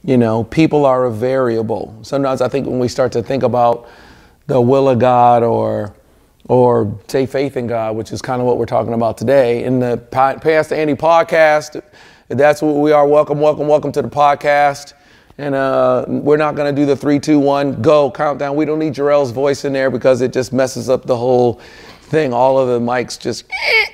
people are a variable. Sometimes I think when we start to think about the will of God or say faith in God, which is kind of what we're talking about today in the Pastor Andy podcast, that's what we are. Welcome to the podcast. And we're not going to do the 3, 2, 1, go countdown. We don't need Jarrell's voice in there because it just messes up the whole thing. All of the mics just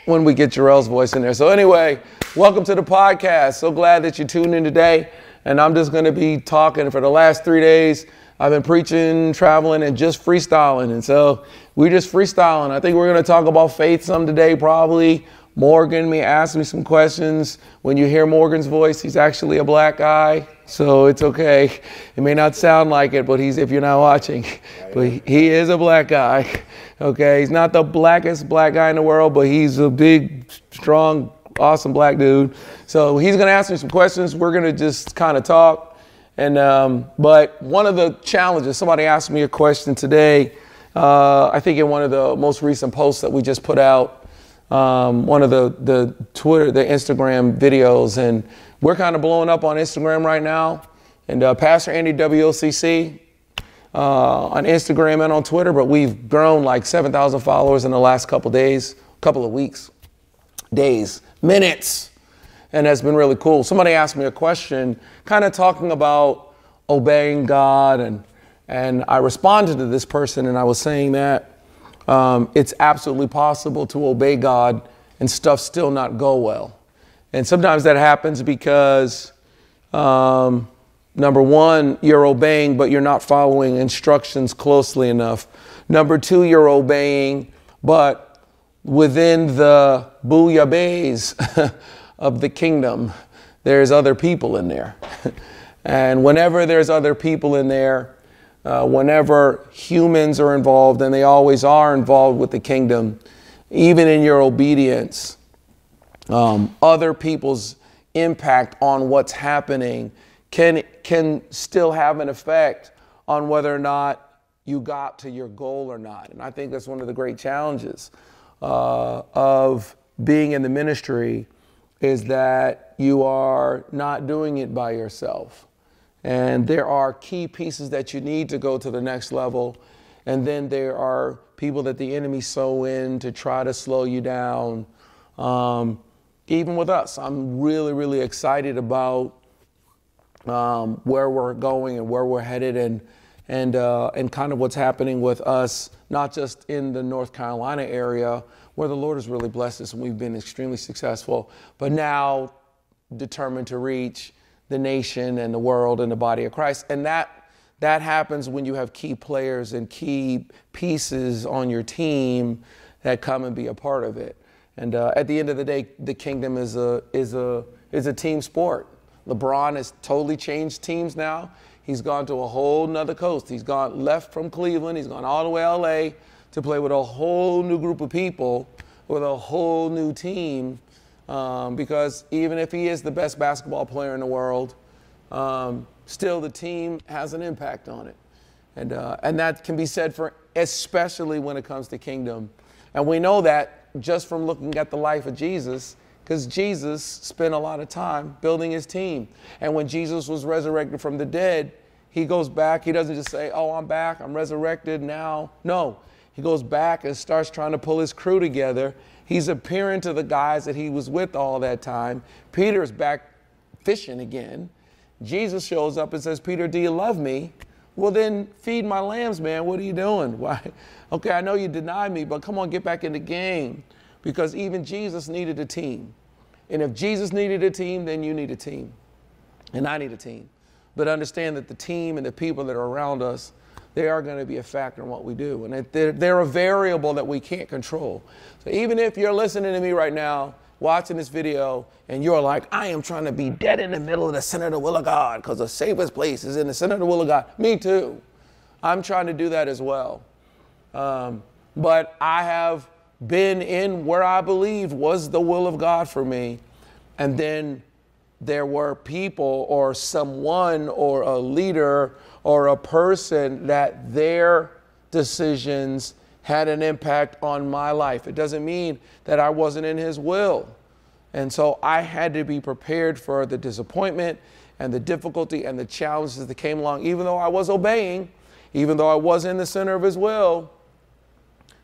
when we get Jarrell's voice in there. So anyway, welcome to the podcast. So glad that you tuned in today. And I'm just going to be talking for the last 3 days. I've been preaching, traveling, and just freestyling. And so we're just freestyling. I think we're going to talk about faith some today, probably. Morgan may ask me some questions. When you hear Morgan's voice, he's actually a black guy, so it's okay. It may not sound like it, but if you're not watching, but he is a black guy. Okay, he's not the blackest black guy in the world, but he's a big, strong, awesome black dude. So he's gonna ask me some questions. We're gonna just kind of talk. And but one of the challenges, somebody asked me a question today. I think in one of the most recent posts that we just put out. One of the Twitter, the Instagram videos, and we're kind of blowing up on Instagram right now. And Pastor Andy WOCC on Instagram and on Twitter, but we've grown like 7,000 followers in the last couple of weeks, days, minutes, and that's been really cool. Somebody asked me a question, kind of talking about obeying God, and I responded to this person, and I was saying that. It's absolutely possible to obey God and stuff still not go well. And sometimes that happens because, number one, you're obeying, but you're not following instructions closely enough. Number two, you're obeying, but within the bouillabaisse of the kingdom, there's other people in there. And whenever there's other people in there, whenever humans are involved, and they always are involved with the kingdom, even in your obedience, other people's impact on what's happening can still have an effect on whether or not you got to your goal or not. And I think that's one of the great challenges of being in the ministry is that you are not doing it by yourself. And there are key pieces that you need to go to the next level. And then there are people that the enemy sow in to try to slow you down. Even with us, I'm really, really excited about where we're going and where we're headed and kind of what's happening with us, not just in the North Carolina area where the Lord has really blessed us and we've been extremely successful, but now determined to reach the nation and the world and the body of Christ. And that happens when you have key players and key pieces on your team that come and be a part of it. And at the end of the day, the kingdom is a team sport. LeBron has totally changed teams now. He's gone to a whole nother coast. He's gone left from Cleveland. He's gone all the way to LA to play with a whole new group of people, with a whole new team. Because even if he is the best basketball player in the world, still the team has an impact on it. And that can be said for especially when it comes to kingdom. And we know that just from looking at the life of Jesus, because Jesus spent a lot of time building his team. And when Jesus was resurrected from the dead, he goes back. He doesn't just say, oh, I'm back, I'm resurrected now. No, he goes back and starts trying to pull his crew together. He's appearing to the guys that he was with all that time. Peter's back fishing again. Jesus shows up and says, Peter, do you love me? Well, then feed my lambs, man. What are you doing? Why? Okay, I know you denied me, but come on, get back in the game. Because even Jesus needed a team. And if Jesus needed a team, then you need a team. And I need a team. But understand that the team and the people that are around us, they are going to be a factor in what we do. And they're a variable that we can't control. So even if you're listening to me right now, watching this video, and you're like, I am trying to be dead in the middle of the center of the will of God because the safest place is in the center of the will of God. Me too. I'm trying to do that as well. But I have been in where I believe was the will of God for me. And then there were people or someone or a leader or a person that their decisions had an impact on my life. It doesn't mean that I wasn't in his will. And so I had to be prepared for the disappointment and the difficulty and the challenges that came along. Even though I was obeying, even though I was in the center of his will,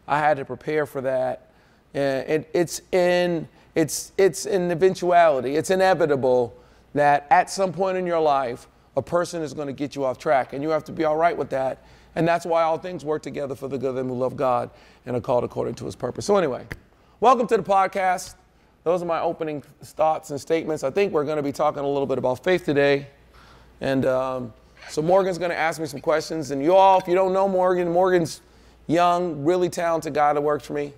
I had to prepare for that. And it's an eventuality. It's inevitable that at some point in your life, a person is going to get you off track, and you have to be all right with that. And that's why all things work together for the good of them who love God and are called according to his purpose. So anyway, welcome to the podcast. Those are my opening thoughts and statements. I think we're going to be talking a little bit about faith today. And so Morgan's going to ask me some questions. And you all, if you don't know Morgan, Morgan's young, really talented guy that works for me.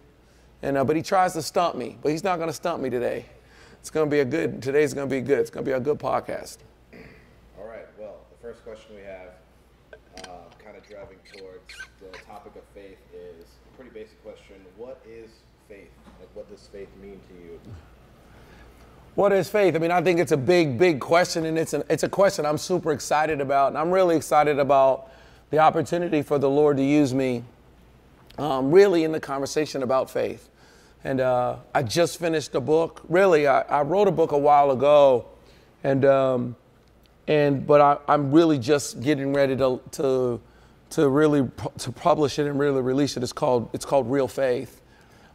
And but he tries to stump me, but he's not going to stump me today. It's going to be today's going to be good. It's going to be a good podcast. All right. Well, the first question we have, kind of driving towards the topic of faith, is a pretty basic question. What is faith? Like, what does faith mean to you? What is faith? I mean, I think it's a big question, and it's a question I'm super excited about. And I'm really excited about the opportunity for the Lord to use me really in the conversation about faith. And I just finished a book. Really, I wrote a book a while ago, but I'm really just getting ready to publish it and really release it. It's called Real Faith,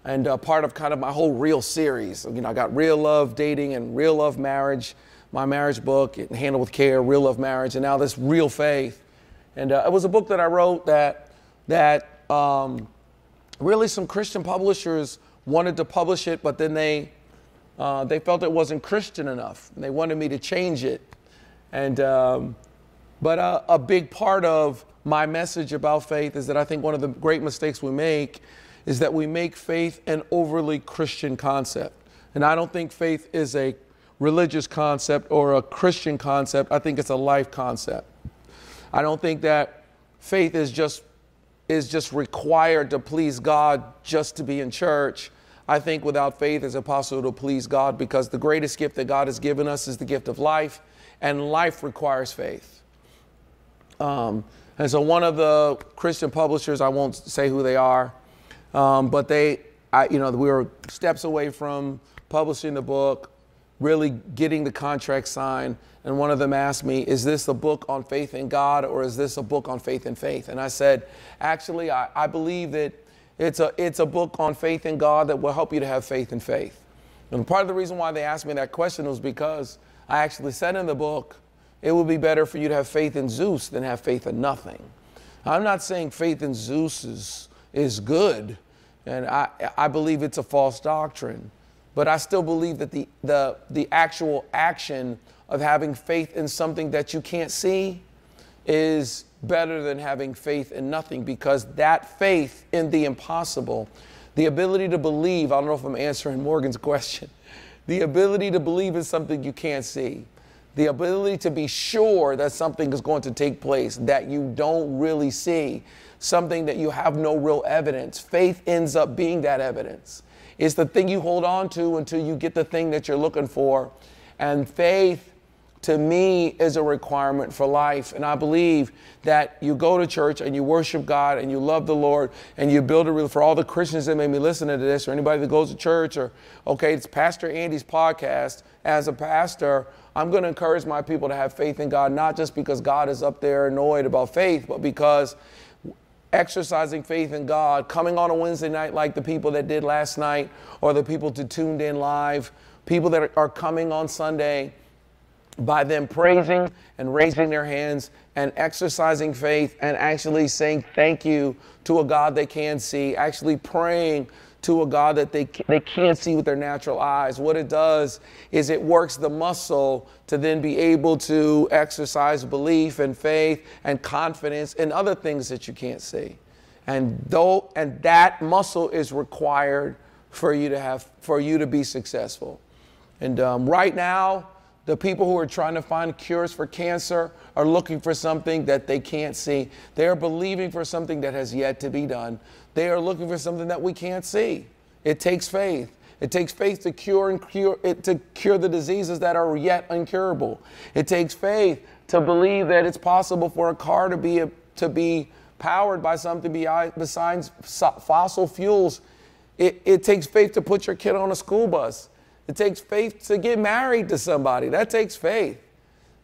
and part of kind of my whole Real series. You know, I got Real Love Dating and Real Love Marriage, my marriage book, Handle with Care, Real Love Marriage, and now this Real Faith. And it was a book that I wrote that really some Christian publishers wanted to publish it, but then they felt it wasn't Christian enough, and they wanted me to change it. And but a big part of my message about faith is that I think one of the great mistakes we make is that we make faith an overly Christian concept. And I don't think faith is a religious concept or a Christian concept. I think it's a life concept. I don't think that faith is just required to please God just to be in church. I think without faith it's impossible to please God, because the greatest gift that God has given us is the gift of life, and life requires faith. And so one of the Christian publishers, I won't say who they are, but we were steps away from publishing the book, really getting the contract signed. And one of them asked me, is this a book on faith in God, or is this a book on faith in faith? And I said, actually, I believe that it's a book on faith in God that will help you to have faith in faith. And part of the reason why they asked me that question was because I actually said in the book, it would be better for you to have faith in Zeus than have faith in nothing. I'm not saying faith in Zeus is good, and I believe it's a false doctrine, but I still believe that the actual action of having faith in something that you can't see is better than having faith in nothing, because that faith in the impossible, the ability to believe, I don't know if I'm answering Morgan's question, the ability to believe in something you can't see, the ability to be sure that something is going to take place that you don't really see, something that you have no real evidence. Faith ends up being that evidence. It's the thing you hold on to until you get the thing that you're looking for. And faith, to me, is a requirement for life. And I believe that you go to church and you worship God and you love the Lord and you build for all the Christians that may be listening to this, or anybody that goes to church, or, okay, it's Pastor Andy's podcast. As a pastor, I'm going to encourage my people to have faith in God, not just because God is up there annoyed about faith, but because exercising faith in God, coming on a Wednesday night like the people that did last night, or the people that tuned in live, people that are coming on Sunday, by them praising and raising their hands and exercising faith and actually saying thank you to a God they can see, actually praying to a God that they can't see with their natural eyes. What it does is it works the muscle to then be able to exercise belief and faith and confidence in other things that you can't see. And that muscle is required for you to be successful. And right now, the people who are trying to find cures for cancer are looking for something that they can't see. They are believing for something that has yet to be done. They are looking for something that we can't see. It takes faith. It takes faith to cure the diseases that are yet incurable. It takes faith to believe that it's possible for a car to be powered by something besides fossil fuels. It takes faith to put your kid on a school bus. It takes faith to get married to somebody. That takes faith.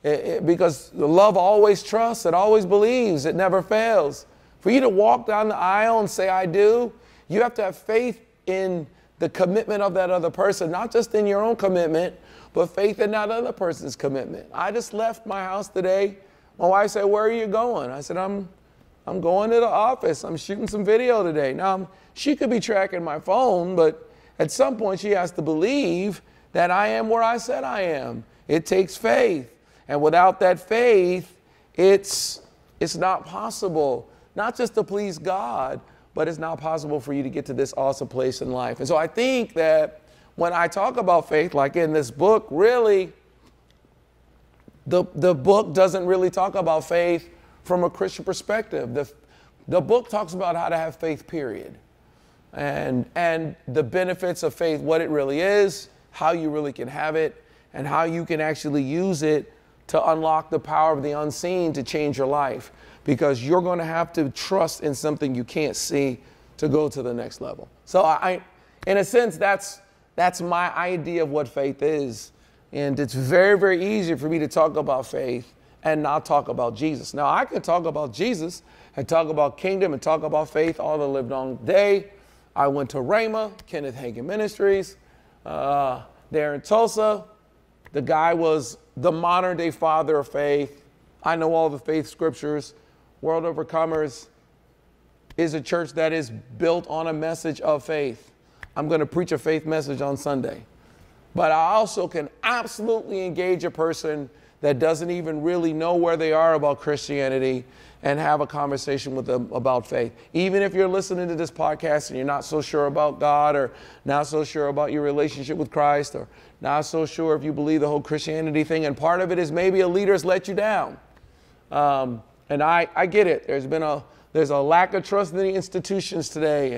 Because love always trusts, it always believes, it never fails. For you to walk down the aisle and say, I do, you have to have faith in the commitment of that other person, not just in your own commitment, but faith in that other person's commitment. I just left my house today. My wife said, where are you going? I said, I'm going to the office. I'm shooting some video today. Now, she could be tracking my phone, but at some point she has to believe that I am where I said I am. It takes faith. And without that faith, it's not possible, not just to please God, but it's not possible for you to get to this awesome place in life. And so I think that when I talk about faith, like in this book, really, the book doesn't really talk about faith from a Christian perspective. The book talks about how to have faith, period. And the benefits of faith, what it really is, how you really can have it, and how you can actually use it to unlock the power of the unseen to change your life. Because you're going to have to trust in something you can't see to go to the next level. So in a sense, that's my idea of what faith is. And it's very, very easy for me to talk about faith and not talk about Jesus. Now, I could talk about Jesus and talk about kingdom and talk about faith all the live long day. I went to Rhema, Kenneth Hagin Ministries, there in Tulsa. The guy was the modern day father of faith. I know all the faith scriptures. World Overcomers is a church that is built on a message of faith. I'm going to preach a faith message on Sunday. But I also can absolutely engage a person that doesn't even really know where they are about Christianity and have a conversation with them about faith. Even if you're listening to this podcast and you're not so sure about God, or not so sure about your relationship with Christ, or not so sure if you believe the whole Christianity thing, and part of it is maybe a leader's let you down. And I get it. There's a lack of trust in the institutions today,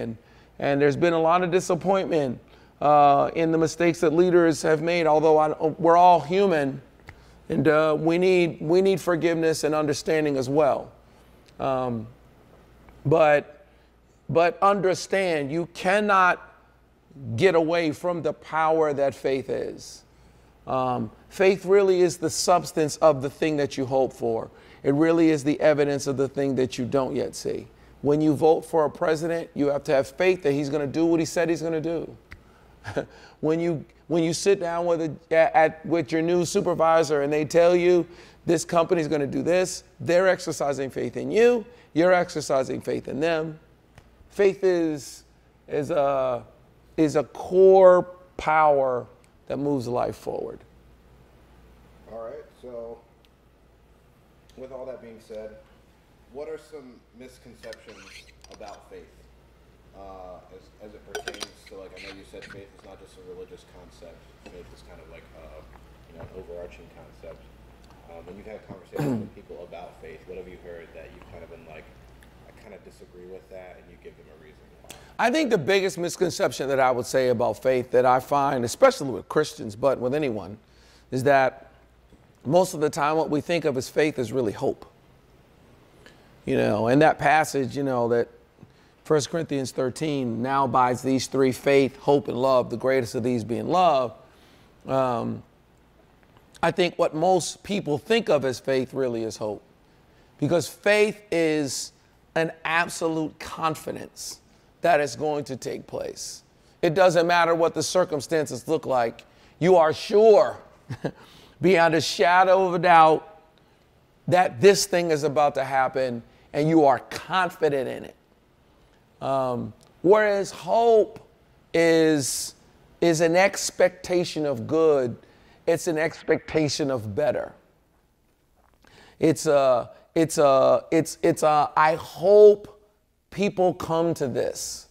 and there's been a lot of disappointment in the mistakes that leaders have made, although we're all human, and we need forgiveness and understanding as well. But understand, you cannot get away from the power that faith is. Faith really is the substance of the thing that you hope for. It really is the evidence of the thing that you don't yet see. When you vote for a president, you have to have faith that he's going to do what he said he's going to do. When you sit down with your new supervisor and they tell you this company is going to do this, they're exercising faith in you. You're exercising faith in them. Faith is a core power that moves life forward. All right. So, with all that being said, what are some misconceptions about faith as it pertains to, like, I know you said faith is not just a religious concept. Faith is kind of like an overarching concept. When you've had conversations with people about faith, what have you heard that you've kind of been like, I kind of disagree with that, and you give them a reason why? I think the biggest misconception that I would say about faith that I find, especially with Christians, but with anyone, is that most of the time what we think of as faith is really hope. In that passage, that 1 Corinthians 13, now abides these three: faith, hope, and love, the greatest of these being love. I think what most people think of as faith really is hope. Because faith is an absolute confidence that is going to take place. It doesn't matter what the circumstances look like. You are sure, beyond a shadow of a doubt, that this thing is about to happen, and you are confident in it. Whereas hope is an expectation of good. It's an expectation of better. It's a I hope people come to this.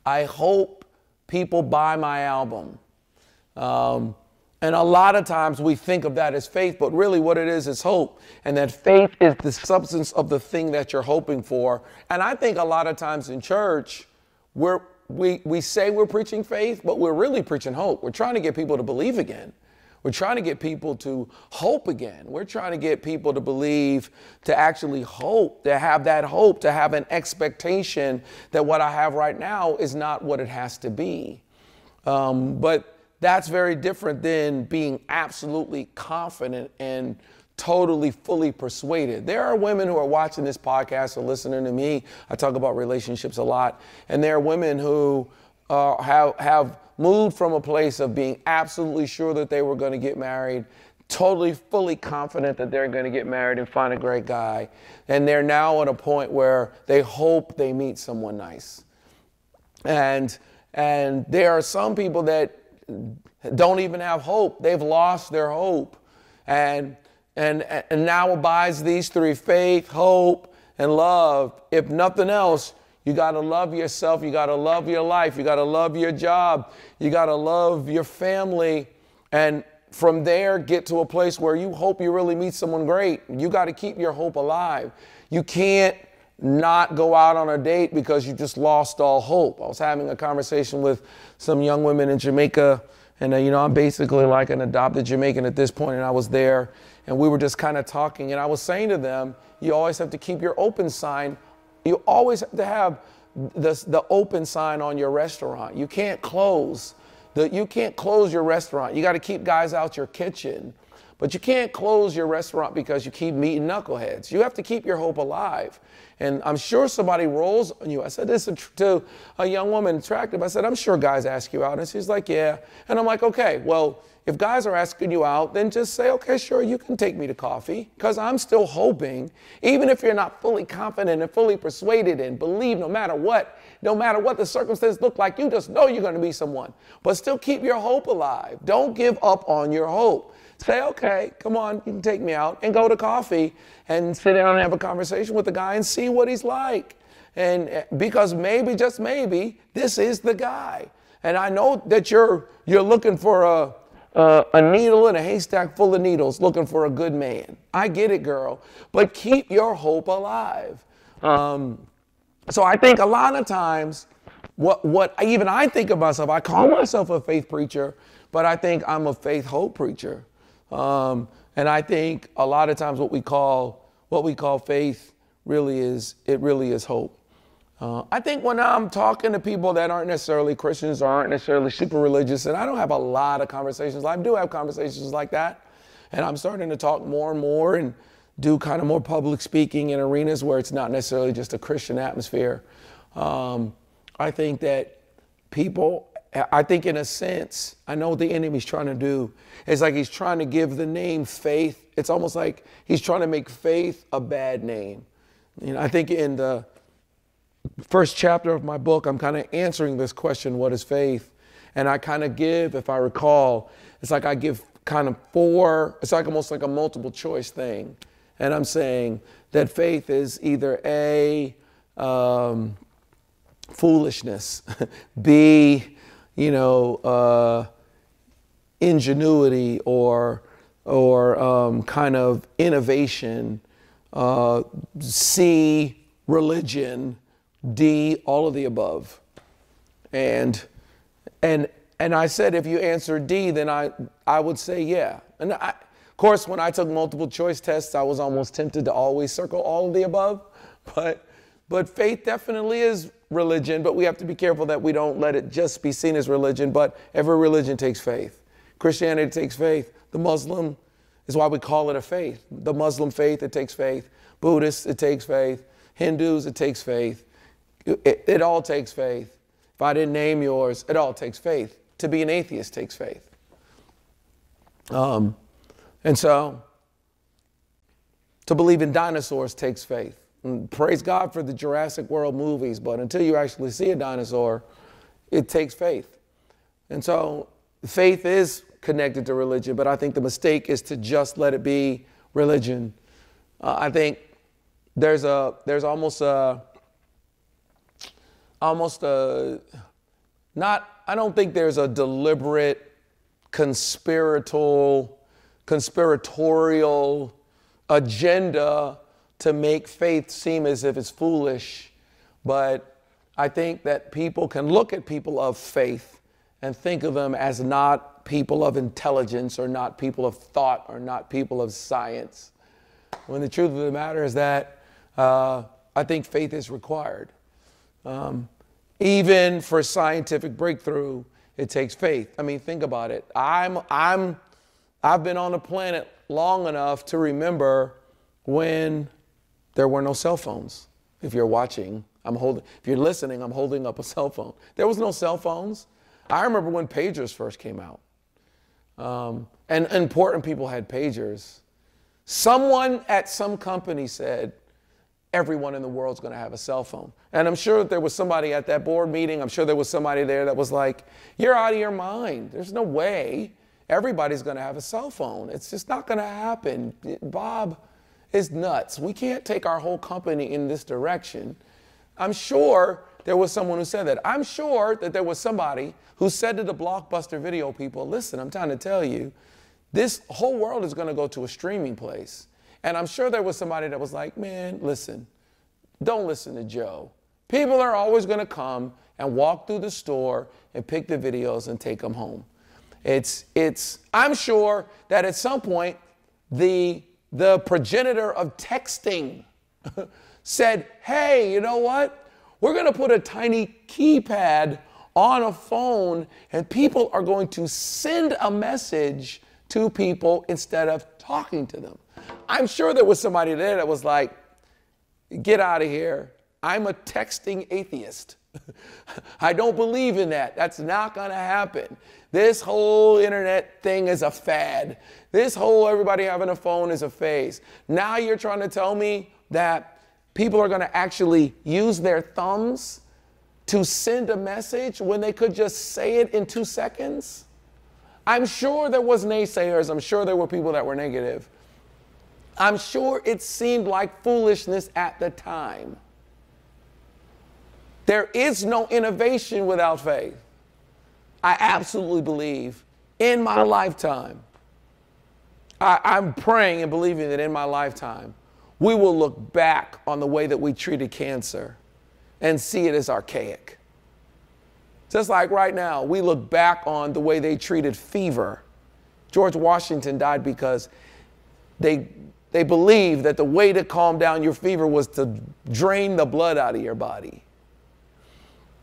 I hope people buy my album. And a lot of times we think of that as faith, but really what it is hope. And that faith is the substance of the thing that you're hoping for. And I think a lot of times in church, we say we're preaching faith, but we're really preaching hope. We're trying to get people to believe again. We're trying to get people to hope again. We're trying to get people to believe, to actually hope, to have that hope, to have an expectation that what I have right now is not what it has to be. But that's very different than being absolutely confident and totally, fully persuaded. There are women who are watching this podcast or listening to me. I talk about relationships a lot. And there are women who have moved from a place of being absolutely sure that they were going to get married, totally, fully confident that they're going to get married and find a great guy. And they're now at a point where they hope they meet someone nice. And there are some people that don't even have hope. They've lost their hope. And now abides these three: faith, hope, and love. If nothing else, you got to love yourself. You got to love your life. You got to love your job. You got to love your family. And from there, get to a place where you hope you really meet someone great. You got to keep your hope alive. You can't not go out on a date because you just lost all hope. I was having a conversation with some young women in Jamaica, and I'm basically like an adopted Jamaican at this point, and I was there, and we were just kind of talking, and I was saying to them, you always have to keep your open sign. You always have to have the open sign on your restaurant. You can't close your restaurant. You got to keep guys out your kitchen. But you can't close your restaurant because you keep meeting knuckleheads. You have to keep your hope alive. And I'm sure somebody rolls on you. I said this to a young woman, attractive. I said, I'm sure guys ask you out. And she's like, yeah. And I'm like, okay, well, if guys are asking you out, then just say, okay, sure, you can take me to coffee. Because I'm still hoping, even if you're not fully confident and fully persuaded and believe no matter what the circumstances look like, you just know you're going to be someone. But still keep your hope alive. Don't give up on your hope. Say, okay, come on, you can take me out, and go to coffee and sit down and have a conversation with the guy and see what he's like. And because maybe, just maybe, this is the guy. And I know that you're looking for a needle in a haystack full of needles, looking for a good man. I get it, girl. But keep your hope alive. So I think a lot of times, what even I think of myself, I call myself a faith preacher, but I think I'm a faith hope preacher. And I think a lot of times what we call faith really is hope. I think when I'm talking to people that aren't necessarily Christians or aren't necessarily super religious, and I don't have a lot of conversations, I do have conversations like that, and I'm starting to talk more and more and do kind of more public speaking in arenas where it's not necessarily just a Christian atmosphere. I think that I think in a sense, I know what the enemy's trying to do. It's like he's trying to give the name faith. It's almost like he's trying to make faith a bad name. I think in the first chapter of my book, I'm kind of answering this question, what is faith? And I kind of give, if I recall, it's like I give kind of it's like almost like a multiple choice thing. And I'm saying that faith is either A, foolishness, B, ingenuity or kind of innovation, C, religion, D, all of the above. And I said, if you answer D, then I would say yeah. And of course, when I took multiple choice tests, I was almost tempted to always circle all of the above. But faith definitely is religion, but we have to be careful that we don't let it just be seen as religion. But every religion takes faith. Christianity takes faith. The Muslim is why we call it a faith. The Muslim faith, it takes faith. Buddhists, it takes faith. Hindus, it takes faith. It all takes faith. If I didn't name yours, it all takes faith. To be an atheist takes faith. And so to believe in dinosaurs takes faith. And praise God for the Jurassic World movies, but until you actually see a dinosaur, it takes faith. And so faith is connected to religion, but I think the mistake is to just let it be religion. I think there's almost a I don't think there's a deliberate conspiratorial agenda to make faith seem as if it's foolish. But I think that people can look at people of faith and think of them as not people of intelligence or not people of thought or not people of science. When the truth of the matter is that I think faith is required. Even for scientific breakthrough, It takes faith. I mean, think about it. I've been on the planet long enough to remember when there were no cell phones. If you're watching, if you're listening, I'm holding up a cell phone. There was no cell phones. I remember when pagers first came out. And important people had pagers. Someone at some company said, everyone in the world's going to have a cell phone. And I'm sure that there was somebody at that board meeting, I'm sure there was somebody there that was like, you're out of your mind. There's no way everybody's going to have a cell phone. It's just not going to happen. Bob is nuts. We can't take our whole company in this direction. I'm sure there was someone who said that. I'm sure that there was somebody who said to the Blockbuster video people, listen, I'm trying to tell you, this whole world is going to go to a streaming place. And I'm sure there was somebody that was like, man, listen, don't listen to Joe. People are always going to come and walk through the store and pick the videos and take them home. I'm sure that at some point, the progenitor of texting said, hey, you know what? We're going to put a tiny keypad on a phone and people are going to send a message to people instead of talking to them. I'm sure there was somebody there that was like, get out of here. I'm a texting atheist. I don't believe in that. That's not going to happen. This whole internet thing is a fad. This whole everybody having a phone is a phase. Now you're trying to tell me that people are going to actually use their thumbs to send a message when they could just say it in 2 seconds? I'm sure there was naysayers. I'm sure there were people that were negative. I'm sure it seemed like foolishness at the time. There is no innovation without faith. I absolutely believe in my lifetime, I'm praying and believing that in my lifetime, we will look back on the way that we treated cancer and see it as archaic. Just like right now, we look back on the way they treated fever. George Washington died because they believed that the way to calm down your fever was to drain the blood out of your body.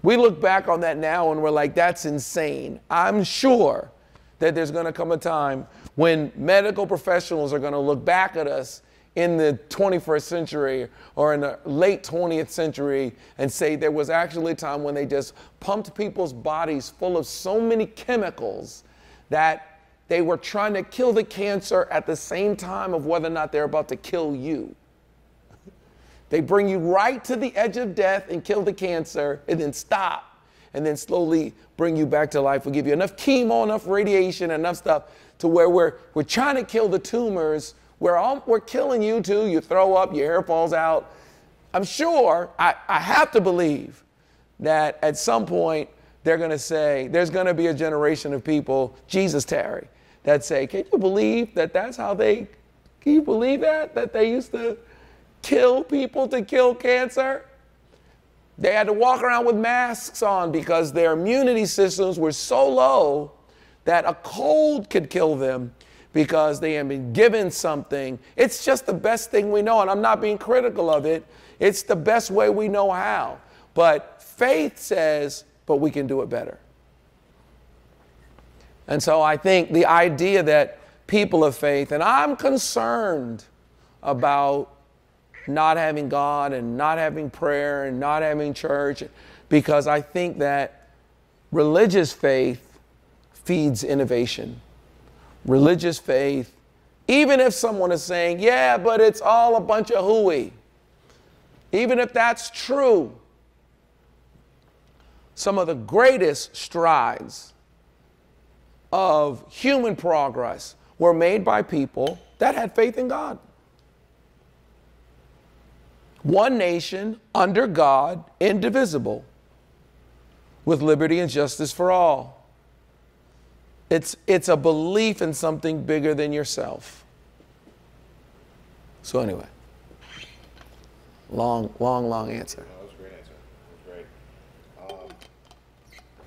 We look back on that now and we're like, that's insane. I'm sure that there's going to come a time when medical professionals are going to look back at us in the 21st century or in the late 20th century and say there was actually a time when they just pumped people's bodies full of so many chemicals that they were trying to kill the cancer at the same time of whether or not they're about to kill you. They bring you right to the edge of death and kill the cancer and then stop and then slowly bring you back to life. We'll give you enough chemo, enough radiation, enough stuff to where we're trying to kill the tumors. We're killing you too. You throw up, your hair falls out. I'm sure, I have to believe that at some point they're going to say, there's going to be a generation of people, Jesus Terry, that say, can you believe that that's how can you believe that they used to kill people to kill cancer? They had to walk around with masks on because their immunity systems were so low that a cold could kill them because they had been given something. It's just the best thing we know, and I'm not being critical of it. It's the best way we know how. But faith says, but we can do it better. And so I think the idea that people of faith, and I'm concerned about not having God and not having prayer and not having church, because I think that religious faith feeds innovation. Religious faith, even if someone is saying, yeah, but it's all a bunch of hooey, even if that's true, some of the greatest strides of human progress were made by people that had faith in God. One nation under God, indivisible, with liberty and justice for all. It's a belief in something bigger than yourself. So anyway, long answer. No, that was a great answer. That was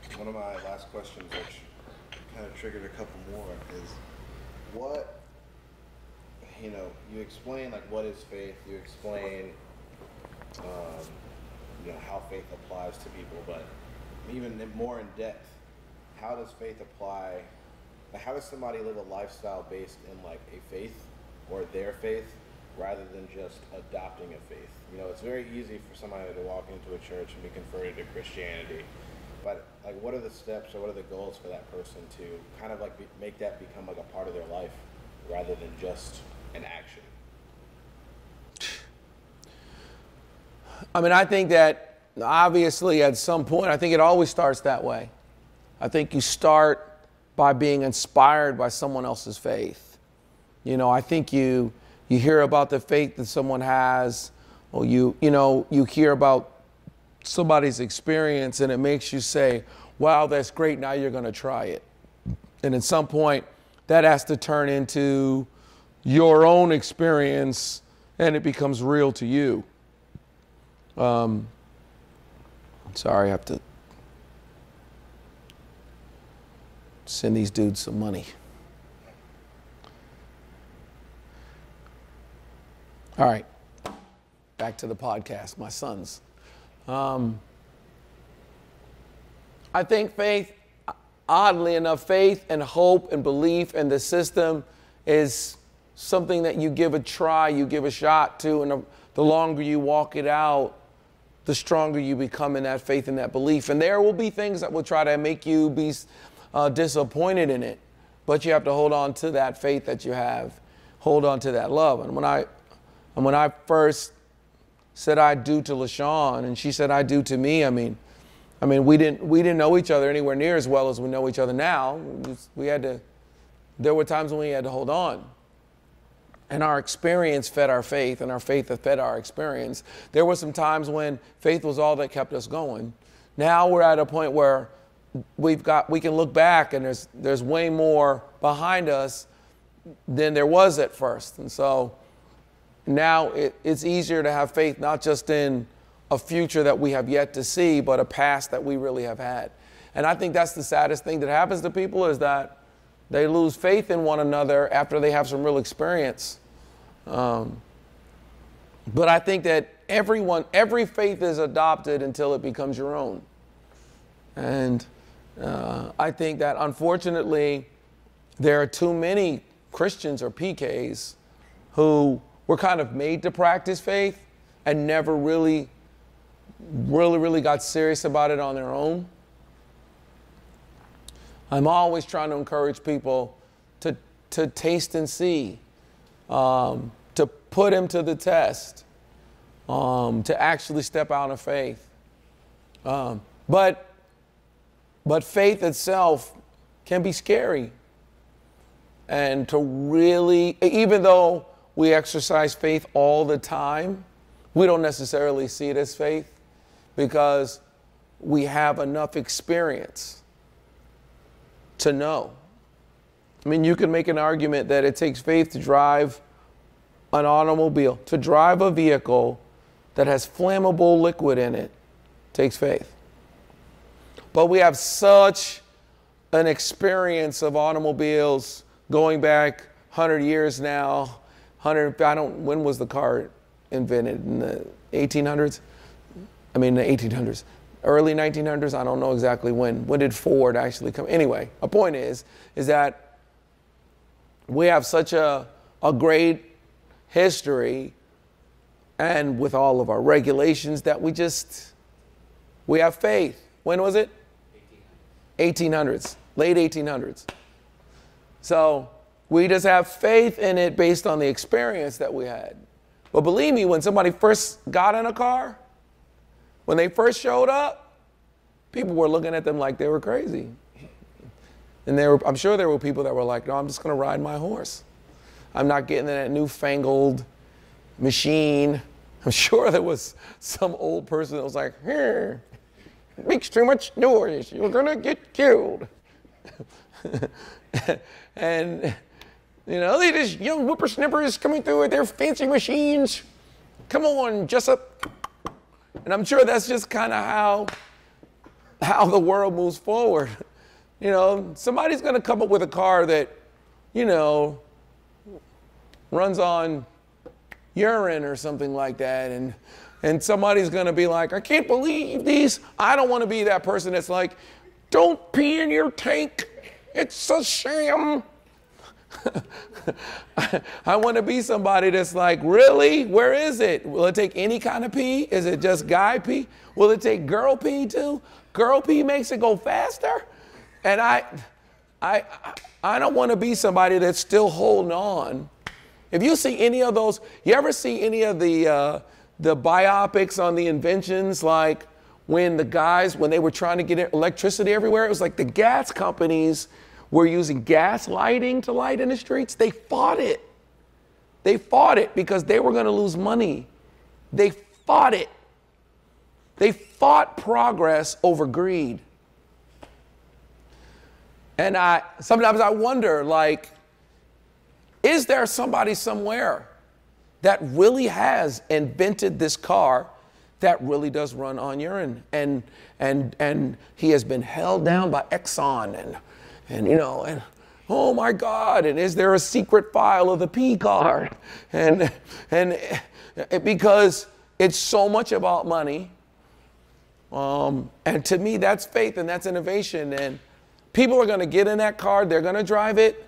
great. One of my last questions, which kind of triggered a couple more, is what, you explain like what is faith, you explain how faith applies to people, but even more in depth, how does faith apply? Like, how does somebody live a lifestyle based in like a faith or their faith rather than just adopting a faith? You know, it's very easy for somebody to walk into a church and be converted to Christianity. But like, what are the steps or what are the goals for that person to kind of like make that become like a part of their life rather than just an action? I mean, I think that obviously at some point, I think it always starts that way. I think you start by being inspired by someone else's faith. You know, I think you hear about the faith that someone has, or you hear about somebody's experience and it makes you say, wow, that's great, now you're going to try it. And at some point, that has to turn into your own experience and it becomes real to you. Sorry, I have to send these dudes some money. All right, back to the podcast, my sons. I think faith, oddly enough, faith and hope and belief in the system is something that you give a try, you give a shot to, and the longer you walk it out, the stronger you become in that faith and that belief. And there will be things that will try to make you be disappointed in it, but you have to hold on to that faith that you have, hold on to that love. And when I first said I do to LaShawn, and she said I do to me, I mean, we didn't know each other anywhere near as well as we know each other now. There were times when we had to hold on. And our experience fed our faith, and our faith fed our experience. There were some times when faith was all that kept us going. Now we're at a point where we can look back and there's way more behind us than there was at first. And so now it's easier to have faith, not just in a future that we have yet to see, but a past that we really have had. And I think that's the saddest thing that happens to people, is that they lose faith in one another after they have some real experience. But I think that every faith is adopted until it becomes your own. And I think that unfortunately, there are too many Christians or PKs who were kind of made to practice faith and never really got serious about it on their own. I'm always trying to encourage people to taste and see, to put him to the test, to actually step out of faith. But faith itself can be scary. And to really, even though we exercise faith all the time, we don't necessarily see it as faith because we have enough experience to know. I mean, you can make an argument that it takes faith to drive an automobile, to drive a vehicle that has flammable liquid in it, takes faith. But we have such an experience of automobiles going back 100 years now. When was the car invented? In the 1800s? I mean, the 1800s. Early 1900s? I don't know exactly when. When did Ford actually come? Anyway, a point is that we have such a great history, and with all of our regulations, that we have faith. When was it? 1800s, late 1800s. So we just have faith in it based on the experience that we had. But believe me, when somebody first got in a car, when they first showed up, people were looking at them like they were crazy. And I'm sure there were people that were like, no, I'm just going to ride my horse. I'm not getting in that newfangled machine. I'm sure there was some old person that was like, here, it makes too much noise. You're going to get killed. And, they just young whippersnippers coming through with their fancy machines. Come on, Jessup. And I'm sure that's just kind of how the world moves forward. Somebody's going to come up with a car that, runs on urine or something like that. And somebody's going to be like, I can't believe these. I don't want to be that person that's like, Don't pee in your tank. It's a sham. I want to be somebody that's like, really? Where is it? Will it take any kind of pee? Is it just guy pee? Will it take girl pee too? Girl pee makes it go faster? And I don't want to be somebody that's still holding on. If you see any of those, you ever see any of the biopics on the inventions, like when they were trying to get electricity everywhere, it was like the gas companies were using gas lighting to light in the streets. They fought it. They fought it because they were going to lose money. They fought it. They fought progress over greed. And sometimes I wonder, like, is there somebody somewhere that really has invented this car that really does run on urine, and he has been held down by Exxon, and oh my God, and is there a secret file of the P card? And because it's so much about money, and to me that's faith and that's innovation. And people are going to get in that car, they're going to drive it.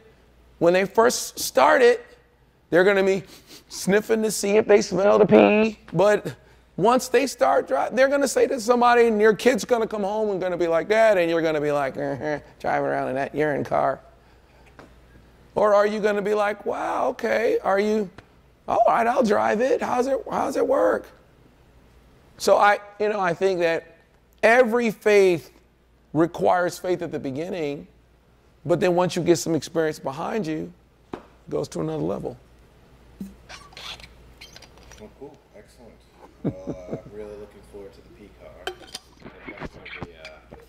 When they first start it, they're going to be sniffing to see if they smell the pee. But once they start driving, they're going to say to somebody, and your kid's going to come home and going to be like that, and you're going to be like, driving around in that urine car. Or are you going to be like, wow, okay, are you, all right, I'll drive it. How's it work? So I think that every faith requires faith at the beginning, but then once you get some experience behind you, it goes to another level. Well, cool, excellent. Well, really looking forward to the P car. That's going to be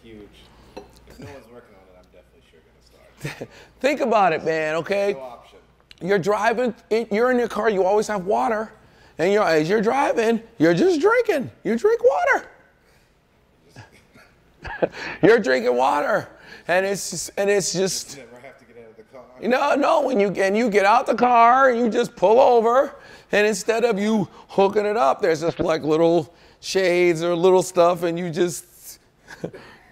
huge. If no one's working on it, I'm definitely sure going to start. Think about it, man, okay? No option. You're driving, you're in your car, you always have water. And as you're driving, you're just drinking. You drink water. You're drinking water. And it's just. You never have to get out of the car. No, when you get out the car and you just pull over, and instead of you hooking it up, there's just like little shades or little stuff, and you just.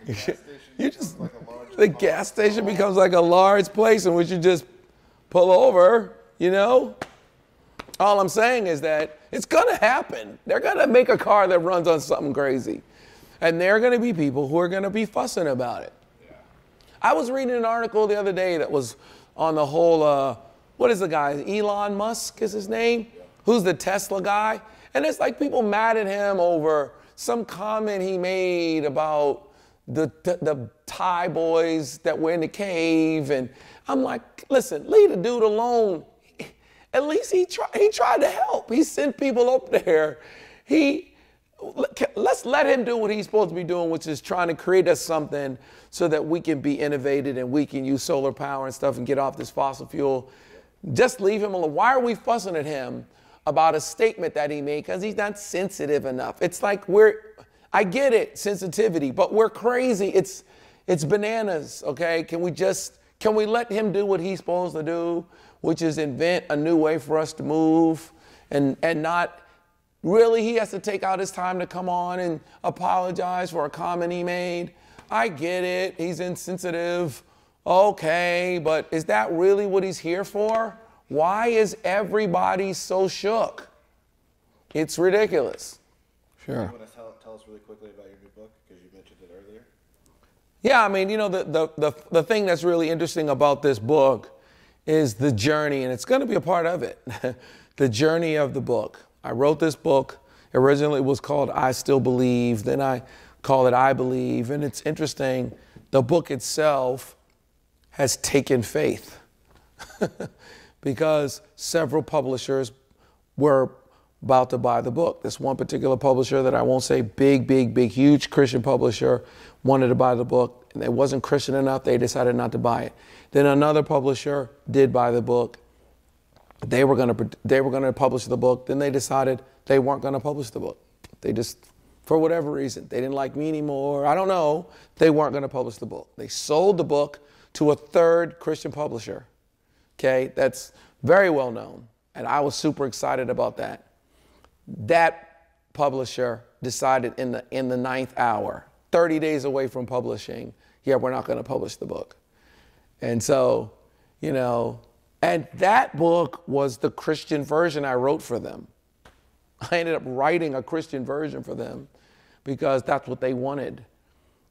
The gas station becomes like a large place in which you just pull over, All I'm saying is that it's going to happen. They're going to make a car that runs on something crazy. And there are going to be people who are going to be fussing about it. Yeah. I was reading an article the other day that was on the whole, what is the guy? Elon Musk is his name? Yeah. Who's the Tesla guy? And it's like people mad at him over some comment he made about the Thai boys that were in the cave. And I'm like, listen, leave the dude alone. At least he tried to help. He sent people up there. Let's let him do what he's supposed to be doing, which is trying to create us something so that we can be innovative and we can use solar power and stuff and get off this fossil fuel. Just leave him alone. Why are we fussing at him about a statement that he made? Because he's not sensitive enough. It's like I get it, sensitivity, but we're crazy. It's bananas, okay? Can we let him do what he's supposed to do, which is invent a new way for us to move and not really he has to take out his time to come on and apologize for a comment he made. I get it. He's insensitive. Okay, but is that really what he's here for? Why is everybody so shook? It's ridiculous. Sure. You want to tell us really quickly about your new book, because you mentioned it earlier? Yeah, I mean, the thing that's really interesting about this book is the journey, and it's going to be a part of it. The journey of the book. I wrote this book. Originally it was called I Still Believe. Then I call it I Believe. And it's interesting, the book itself has taken faith because several publishers were about to buy the book. This one particular publisher that I won't say, big, huge Christian publisher, wanted to buy the book. And it wasn't Christian enough. They decided not to buy it. Then another publisher did buy the book. They were going to publish the book. Then they decided they weren't going to publish the book. They just, for whatever reason, they didn't like me anymore. I don't know. They weren't going to publish the book. They sold the book to a third Christian publisher. Okay, that's very well known. And I was super excited about that. That publisher decided in the ninth hour, 30 days away from publishing, yeah, we're not going to publish the book. And so, you know, and that book was the Christian version I wrote for them. I ended up writing a Christian version for them because that's what they wanted.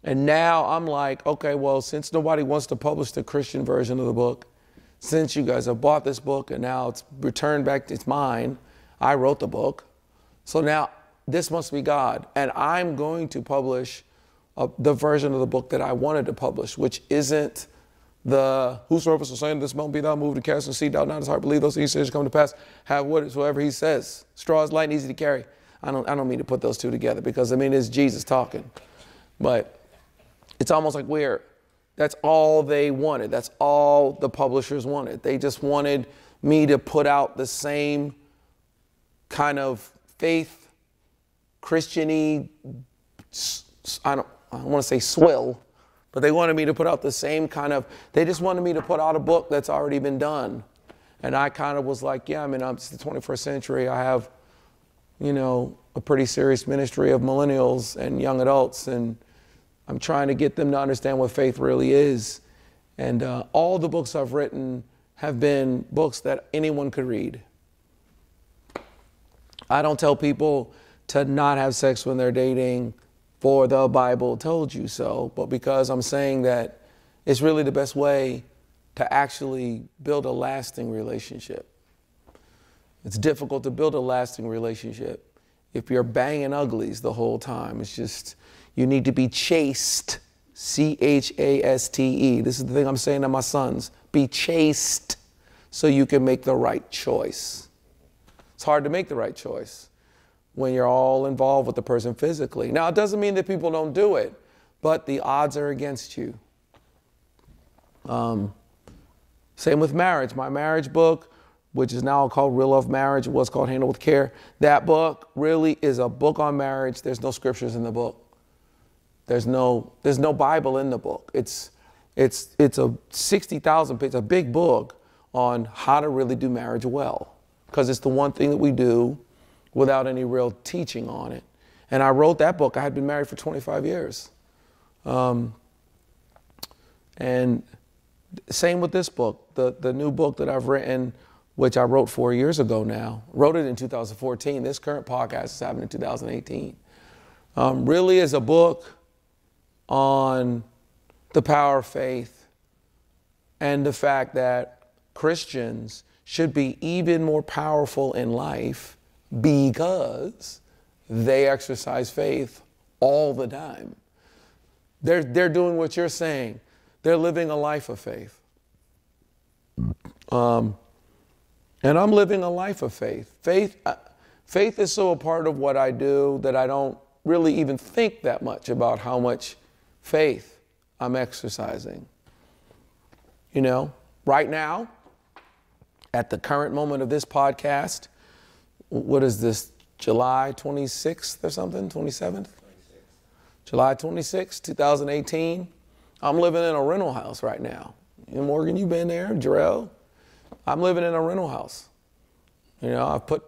And now I'm like, okay, well, since nobody wants to publish the Christian version of the book, since you guys have bought this book and now it's returned back, it's mine, I wrote the book. So now this must be God. And I'm going to publish the version of the book that I wanted to publish, which isn't the whosoever shall say this mountain be thou moved to cast and see, doubt not his heart, believe those things shall come to pass, have whatsoever he says. Straw is light and easy to carry. I don't mean to put those two together because I mean it's Jesus talking. But it's almost like that's all they wanted. That's all the publishers wanted. They just wanted me to put out the same kind of faith, Christian-y, I don't want to say swill, but they wanted me to put out the same kind of, they just wanted me to put out a book that's already been done. And I kind of was like, yeah, I mean, it's the 21st century. I have, you know, a pretty serious ministry of millennials and young adults, and I'm trying to get them to understand what faith really is. And all the books I've written have been books that anyone could read. I don't tell people to not have sex when they're dating, for the Bible told you so, but because I'm saying that it's really the best way to actually build a lasting relationship. It's difficult to build a lasting relationship if you're banging uglies the whole time. It's just, you need to be chaste, C-H-A-S-T-E. This is the thing I'm saying to my sons. Be chaste so you can make the right choice. It's hard to make the right choice when you're all involved with the person physically. Now, it doesn't mean that people don't do it, but the odds are against you. Same with marriage. My marriage book, which is now called Real Love Marriage, it was called Handle with Care. That book really is a book on marriage. There's no scriptures in the book. There's no Bible in the book. It's a 60,000 page, a big book on how to really do marriage well, because it's the one thing that we do without any real teaching on it. And I wrote that book. I had been married for 25 years. And same with this book, the new book that I've written, which I wrote 4 years ago now. Wrote it in 2014. This current podcast is happening in 2018. Really is a book on the power of faith and the fact that Christians should be even more powerful in life because they exercise faith all the time. They're doing what you're saying. They're living a life of faith. And I'm living a life of faith. Faith is so a part of what I do that I don't really even think that much about how much faith I'm exercising. You know, right now, at the current moment of this podcast, what is this, July 26th or something, 27th? July 26th, 2018. I'm living in a rental house right now. And Morgan, you've been there, Jarrell. I'm living in a rental house. You know, I've put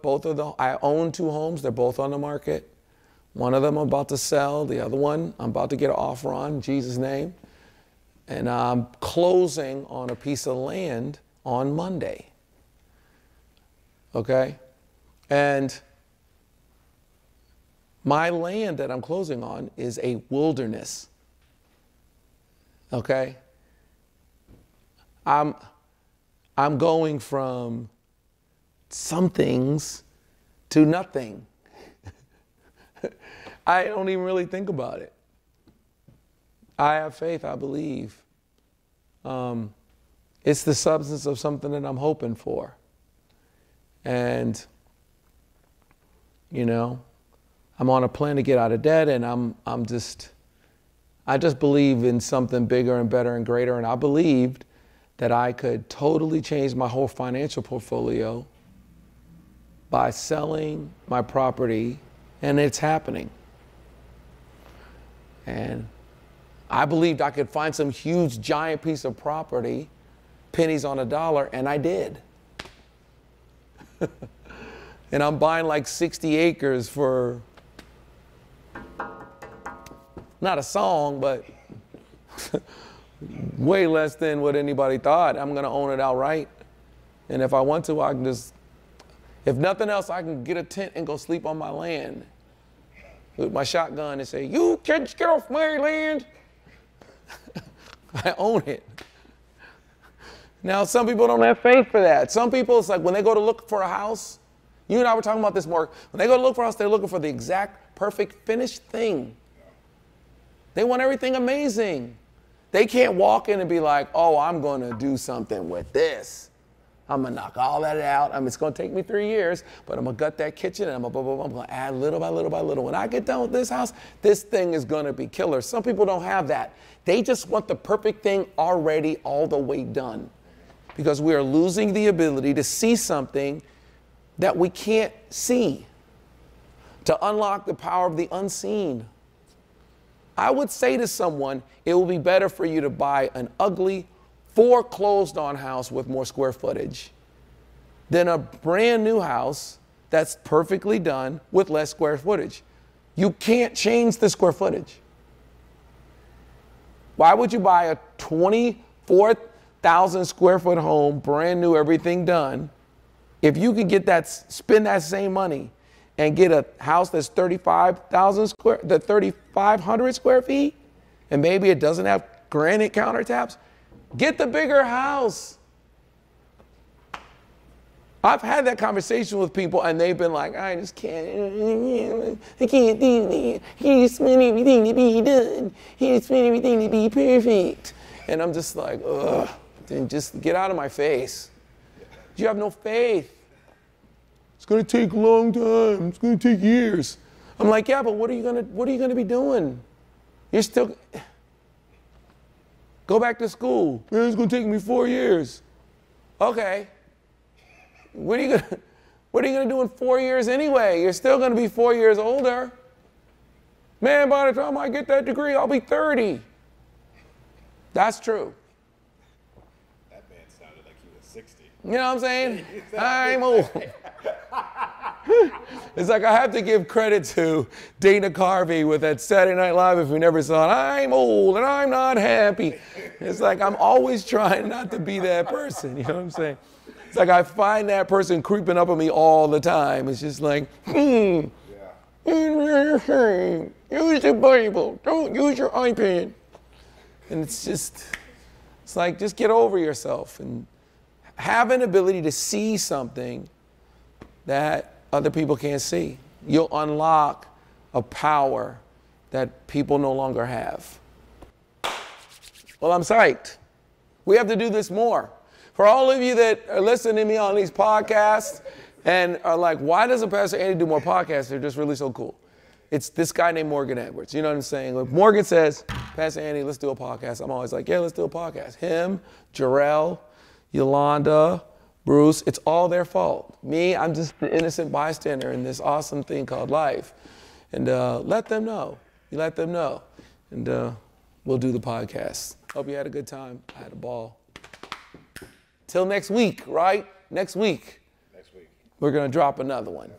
I own 2 homes. They're both on the market. One of them I'm about to sell. The other one I'm about to get an offer on, in Jesus' name. And I'm closing on a piece of land on Monday. Okay? And my land that I'm closing on is a wilderness. Okay? I'm going from some things to nothing. I don't even really think about it. I have faith, I believe. It's the substance of something that I'm hoping for. And, you know, I'm on a plan to get out of debt, and I just believe in something bigger and better and greater. And I believed that I could totally change my whole financial portfolio by selling my property, and it's happening. And I believed I could find some huge, giant piece of property, pennies on a dollar, and I did. And I'm buying like 60 acres for, not a song, but Way less than what anybody thought. I'm going to own it outright. And if I want to, I can just, if nothing else, I can get a tent and go sleep on my land with my shotgun and say, you kids get off my land. I own it. Now, some people don't have faith for that. Some people, it's like when they go to look for a house, you and I were talking about this more. When they go to look for a house, they're looking for the exact perfect finished thing. They want everything amazing. They can't walk in and be like, oh, I'm going to do something with this. I'm going to knock all that out. It's going to take me 3 years, but I'm going to gut that kitchen and I'm going to add little by little by little. When I get done with this house, this thing is going to be killer. Some people don't have that. They just want the perfect thing already all the way done, because we are losing the ability to see something that we can't see, to unlock the power of the unseen. I would say to someone, it will be better for you to buy an ugly, foreclosed on house with more square footage than a brand new house that's perfectly done with less square footage. You can't change the square footage. Why would you buy a 24,000 square foot home, brand new, everything done, if you could get that, spend that same money and get a house that's 3,500 square feet, and maybe it doesn't have granite countertops? Get the bigger house. I've had that conversation with people and they've been like, I just can't, I can't do it. He just want everything to be done. He just want everything to be perfect. And I'm just like, ugh, then just get out of my face. You have no faith. It's going to take a long time. It's going to take years. I'm like, yeah, but what are you going to be doing? You're still, go back to school. Man, it's going to take me 4 years. Okay. What are you going to do in 4 years anyway? You're still going to be 4 years older. Man, by the time I get that degree, I'll be 30. That's true. That man sounded like he was 60. You know what I'm saying? I'm old. It's like I have to give credit to Dana Carvey with that Saturday Night Live, if you never saw it. I'm old and I'm not happy. It's like I'm always trying not to be that person. You know what I'm saying? It's like I find that person creeping up on me all the time. It's just like, use the Bible. Don't use your iPad. And it's like, just get over yourself and have an ability to see something that other people can't see. You'll unlock a power that people no longer have. Well, I'm psyched. We have to do this more. For all of you that are listening to me on these podcasts and are like, why doesn't Pastor Andy do more podcasts? They're just really so cool. It's this guy named Morgan Edwards. You know what I'm saying? If Morgan says, Pastor Andy, let's do a podcast, I'm always like, yeah, let's do a podcast. Him, Jarrell, Yolanda, Bruce, it's all their fault. Me, I'm just the innocent bystander in this awesome thing called life. And let them know. You let them know. And we'll do the podcast. Hope you had a good time. I had a ball. Till next week, right? Next week. Next week. We're going to drop another one.